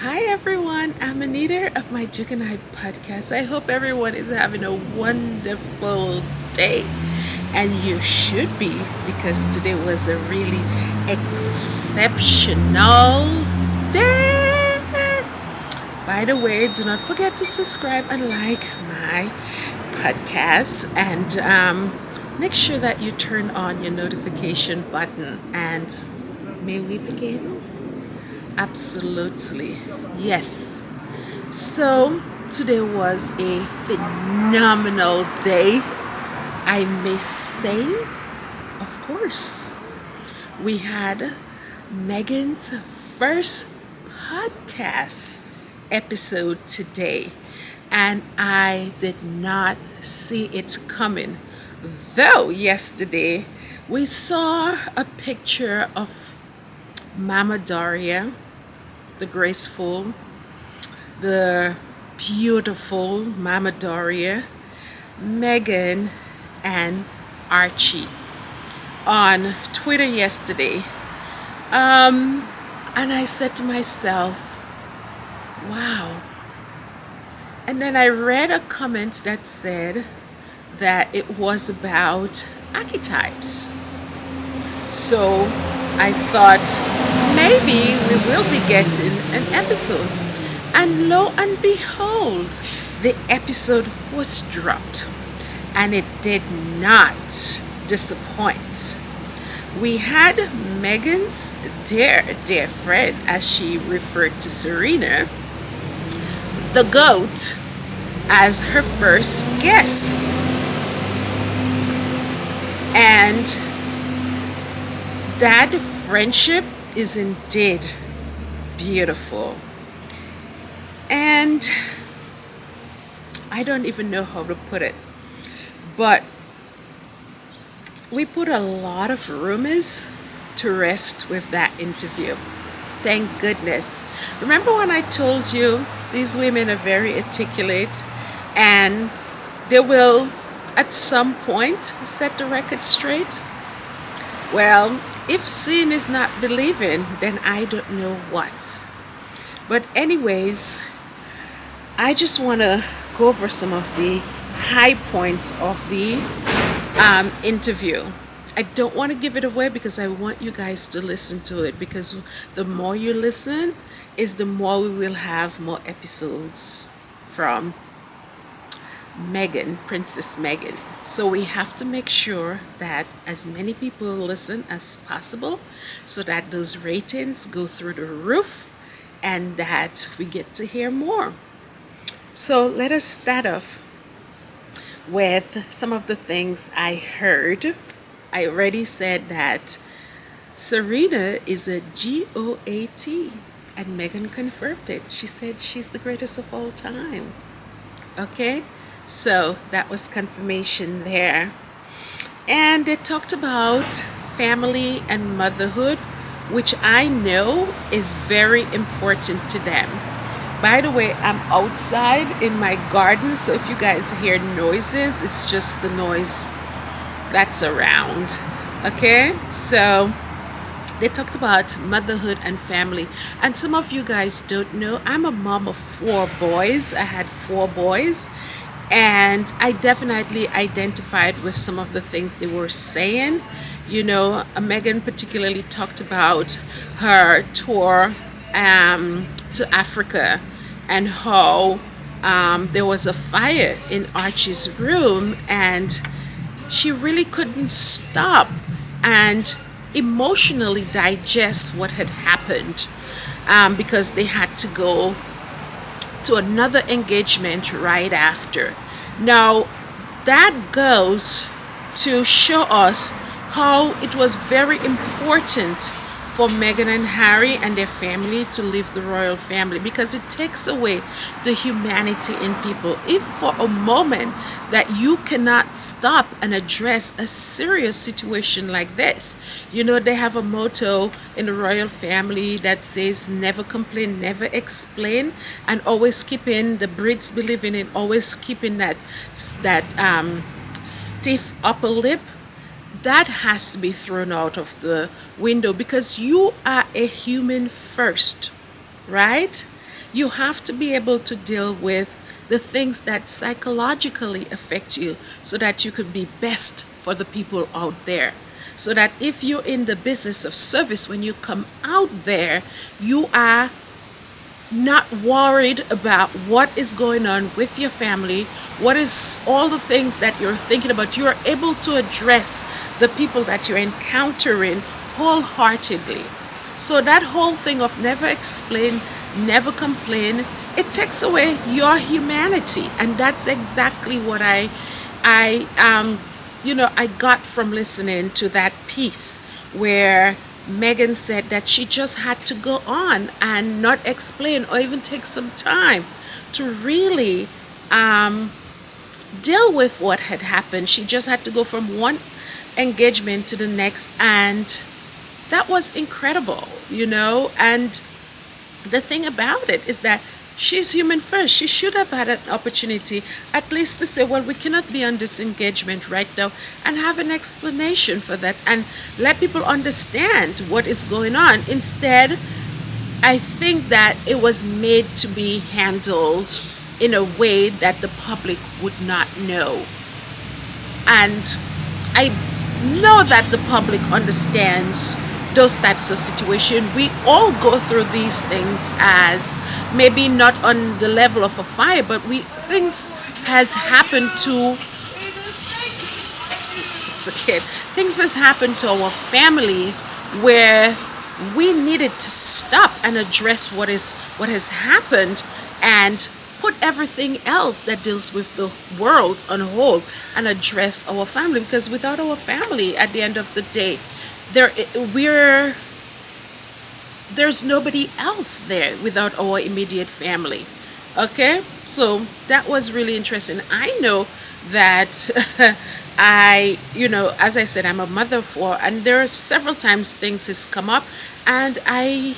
Hi everyone, I'm Anita of my Juke and I podcast. I hope everyone is having a wonderful day, and you should be, because today was a really exceptional day. By the way, do not forget to subscribe and like my podcast, and make sure that you turn on your notification button. And may we begin? Absolutely. Yes. So today was a phenomenal day, I may say. Of course, we had Megan's first podcast episode today, and I did not see it coming. Though yesterday we saw a picture of Mama Daria, the graceful, the beautiful Mama Doria, Meghan, and Archie on Twitter yesterday. And I said to myself, wow. And then I read a comment that said that it was about archetypes. So I thought maybe we will be getting an episode. And lo and behold, the episode was dropped. And it did not disappoint. We had Megan's dear friend, as she referred to Serena, the GOAT, as her first guest. And that friendship is indeed beautiful. And I don't even know how to put it, but we put a lot of rumors to rest with that interview. Thank goodness. Remember when I told you these women are very articulate and they will at some point set the record straight? Well, if seeing is not believing, then I don't know what. But anyways, I just want to go over some of the high points of the interview. I don't want to give it away because I want you guys to listen to it, because the more you listen is the more we will have more episodes from Meghan, Princess Meghan. So we have to make sure that as many people listen as possible so that those ratings go through the roof and that we get to hear more. So let us start off with some of the things I heard. I already said that Serena is a GOAT, and Meghan confirmed it. She said she's the greatest of all time. Okay? So that was confirmation there. And they talked about family and motherhood, which I know is very important to them. By the way, I'm outside in my garden, so if you guys hear noises, it's just the noise that's around. Okay? So they talked about motherhood and family. And some of you guys don't know, I'm a mom of 4 boys. I had 4 boys. And I definitely identified with some of the things they were saying. You know, Meghan particularly talked about her tour to Africa and how there was a fire in Archie's room and she really couldn't stop and emotionally digest what had happened, because they had to go to another engagement right after. Now, that goes to show us how it was very important for Meghan and Harry and their family to leave the royal family, because it takes away the humanity in people. If for a moment that you cannot stop and address a serious situation like this, you know, they have a motto in the royal family that says never complain, never explain, and always keeping, the Brits believe in it, always keeping that stiff upper lip. That has to be thrown out of the window, because you are a human first, right? You have to be able to deal with the things that psychologically affect you so that you could be best for the people out there. So that if you're in the business of service, when you come out there, you are not worried about what is going on with your family, what is all the things that you're thinking about. You are able to address the people that you're encountering wholeheartedly. So that whole thing of never explain, never complain, it takes away your humanity. And that's exactly what I got from listening to that piece where Megan said that she just had to go on and not explain or even take some time to really deal with what had happened. She just had to go from one engagement to the next, and that was incredible. And the thing about it is that she's human first. She should have had an opportunity at least to say, well, we cannot be on this engagement right now, and have an explanation for that and let people understand what is going on. Instead, I think that it was made to be handled in a way that the public would not know. And I know that the public understands those types of situations. We all go through these things, as maybe not on the level of a fire, but we things has happened to it's a kid. Things has happened to our families where we needed to stop and address what has happened, and put everything else that deals with the world on hold and address our family, because without our family, at the end of the day, there we're there's nobody else there without our immediate family. Okay, so that was really interesting. I know that as I said, I'm a mother of four, and there are several times things has come up, and I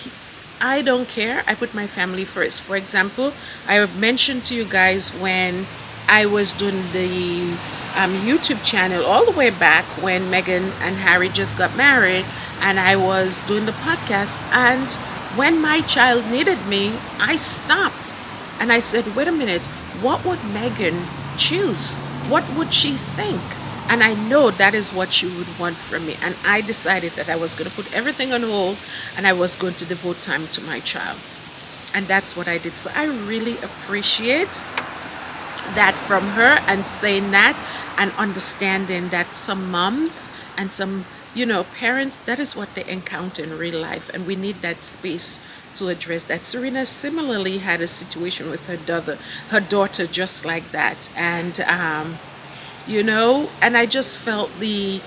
don't care. I put my family first. For example, I have mentioned to you guys when I was doing the YouTube channel all the way back when Meghan and Harry just got married, and I was doing the podcast. And when my child needed me, I stopped and I said, wait a minute, what would Meghan choose? What would she think? And I know that is what she would want from me. And I decided that I was going to put everything on hold and I was going to devote time to my child. And that's what I did. So I really appreciate that from her, and saying that and understanding that some moms and some parents, that is what they encounter in real life, and we need that space to address that. Serena similarly had a situation with her daughter just like that, and and I just felt the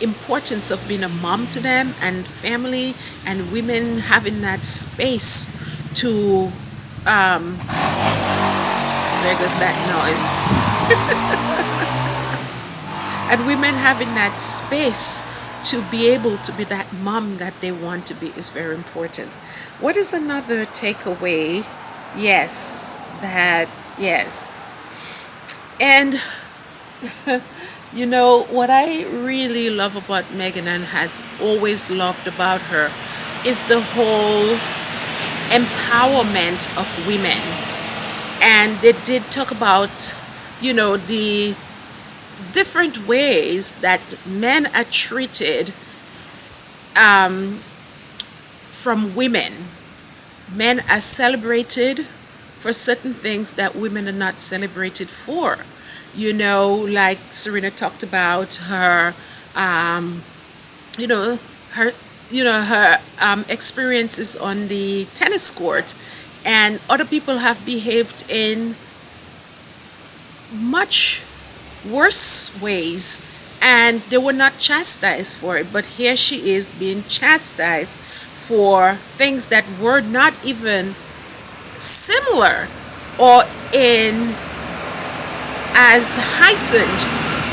importance of being a mom to them, and family, and women having that space to there goes that noise. And women having that space to be able to be that mom that they want to be is very important. What is another takeaway? Yes. And what I really love about Meghan, and has always loved about her, is the whole empowerment of women. And they did talk about, the different ways that men are treated from women. Men are celebrated for certain things that women are not celebrated for. Like Serena talked about her, her experiences on the tennis court, and other people have behaved in much worse ways, and they were not chastised for it. But here she is being chastised for things that were not even similar or in as heightened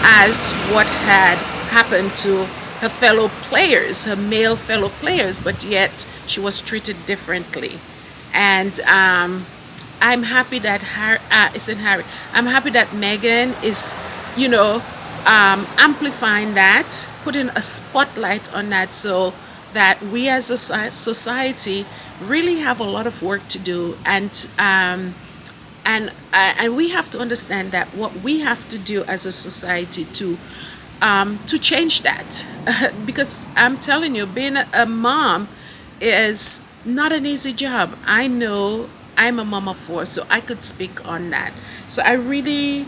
as what had happened to her fellow players, her male fellow players, but yet she was treated differently. And I'm happy that Harry. I'm happy that Meghan is, amplifying that, putting a spotlight on that, so that we as a society really have a lot of work to do, and we have to understand that what we have to do as a society to change that. Because I'm telling you, being a mom is not an easy job. I know, I'm a mom of four, so I could speak on that. So I'm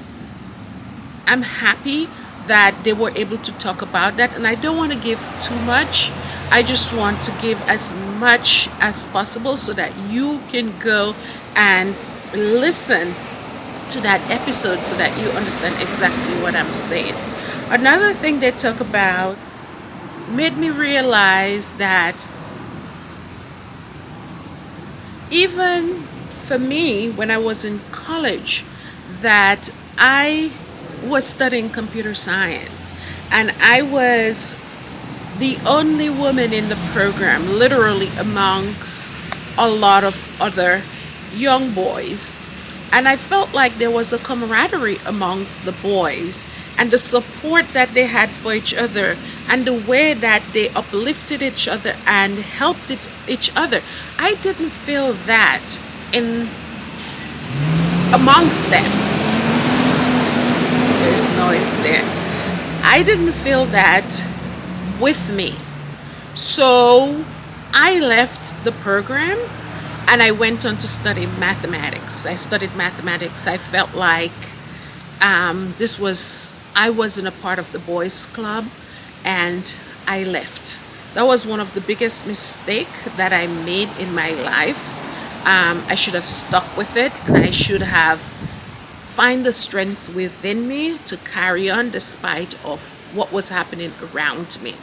happy that they were able to talk about that, and I don't want to give too much. I just want to give as much as possible so that you can go and listen to that episode so that you understand exactly what I'm saying. Another thing they talk about made me realize that even for me, when I was in college, that I was studying computer science, and I was the only woman in the program, literally amongst a lot of other young boys. And I felt like there was a camaraderie amongst the boys, and the support that they had for each other, and the way that they uplifted each other and helped each other. I didn't feel that in amongst them. There's noise there. I didn't feel that with me. So I left the program and I went on to study mathematics. I studied mathematics. I felt like I wasn't a part of the boys' club, and I left. That was one of the biggest mistake that I made in my life. I should have stuck with it, and I should have find the strength within me to carry on despite of what was happening around me.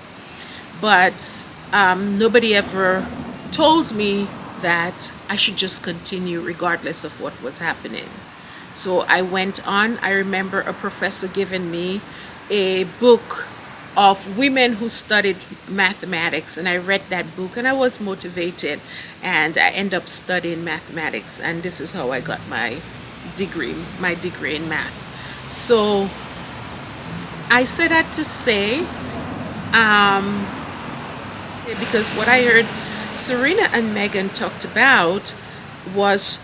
But nobody ever told me that I should just continue regardless of what was happening. So I went on. I remember a professor giving me a book of women who studied mathematics, and I read that book and I was motivated, and I ended up studying mathematics, and this is how I got my degree in math. So I said that to say, because what I heard Serena and Meghan talked about was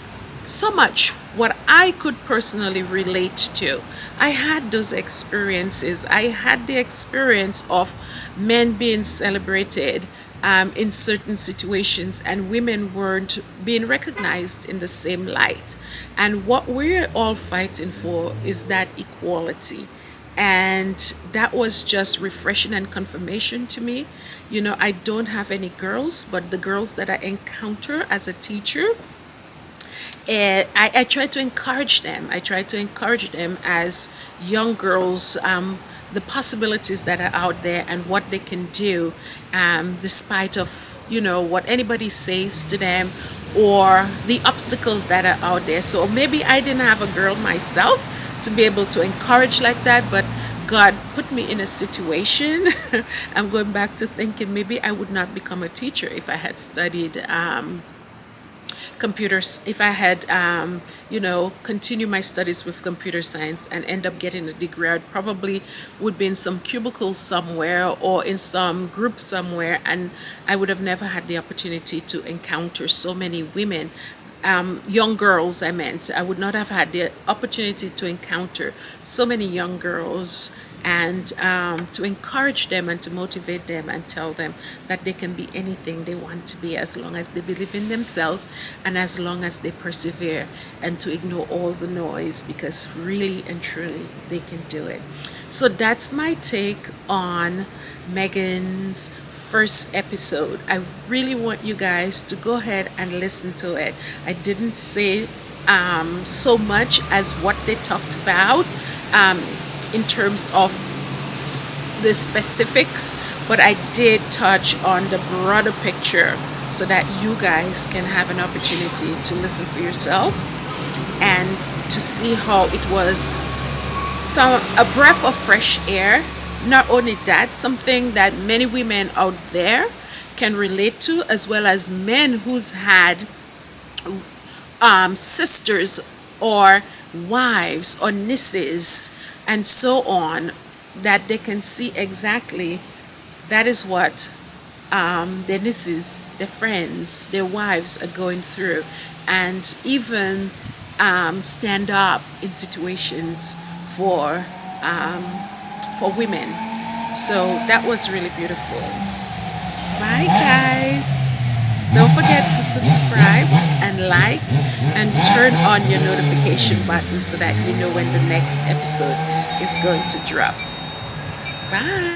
so much what I could personally relate to. I had those experiences. I had the experience of men being celebrated in certain situations, and women weren't being recognized in the same light. And what we're all fighting for is that equality. And that was just refreshing and confirmation to me. You know, I don't have any girls, but the girls that I encounter as a teacher, I try to encourage them. I try to encourage them as young girls, the possibilities that are out there and what they can do, despite of what anybody says to them or the obstacles that are out there. So maybe I didn't have a girl myself to be able to encourage like that, but God put me in a situation. I'm going back to thinking maybe I would not become a teacher if I had studied computers, if I had continue my studies with computer science and end up getting a degree. I probably would be in some cubicle somewhere or in some group somewhere, and I would have never had the opportunity to encounter so many women, young girls. I would not have had the opportunity to encounter so many young girls, and to encourage them and to motivate them and tell them that they can be anything they want to be as long as they believe in themselves and as long as they persevere, and to ignore all the noise, because really and truly they can do it. So that's my take on Meghan's first episode. I really want you guys to go ahead and listen to it. I didn't say so much as what they talked about in terms of the specifics, but I did touch on the broader picture so that you guys can have an opportunity to listen for yourself and to see how it was a breath of fresh air. Not only that, something that many women out there can relate to, as well as men who's had sisters or wives or nieces and so on, that they can see exactly that is what their nieces, their friends, their wives are going through, and even stand up in situations for um, for women. So that was really beautiful. Bye, guys. Don't forget to subscribe and like and turn on your notification button so that you know when the next episode is going to drop. Bye.